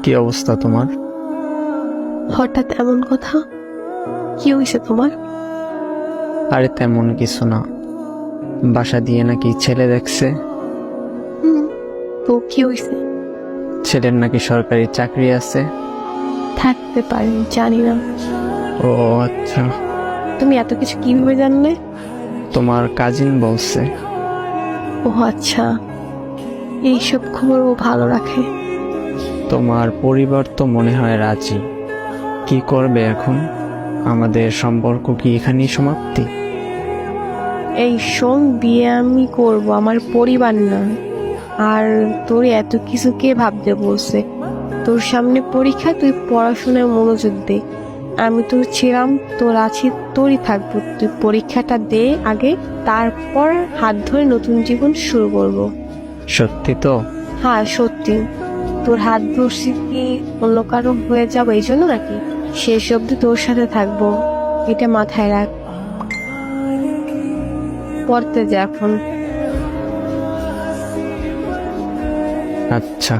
কি অবস্থা তোমার? হঠাৎ এমন কথা? কি হয়েছে তোমার? আরে তেমন কিছু না, বাসা দিয়ে নাকি ছেলে দেখছে। হুম, তো কি হয়েছে? ছেলের নাকি সরকারি চাকরি আছে। থাকতে পারে, জানি না। ও আচ্ছা, তুমি এত কিছু কিভাবে জানলে? তোমার কাজিন বলছে। ও আচ্ছা, এইসব খবর ও ভালো রাখে। তোমার পরিবার তো মনে হয় রাজি। কি করবে এখন? আমাদের সম্পর্ক কি এখানেই সমাপ্তি? এই শোন, বিয়ে আমি করব, আমার পরিবার না। আর তোর এত কিছু কে ভাবতে বলছে? তোর সামনে পরীক্ষা, তুই পড়াশোনায় মনোযোগ দে। আমি তোর ছিলাম, তোর আছি, তোরই থাকবো। তুই পরীক্ষাটা দে আগে, তারপর হাত ধরে নতুন জীবন শুরু করব। সত্যি তো? হ্যাঁ সত্যি। তোর হাত ধরছি কি অন্য কারো হয়ে যাবো এই জন্য নাকি? শেষ অব্দি তোর সাথে থাকবো, এটা মাথায় রাখ। পড়তে যা এখন। আচ্ছা।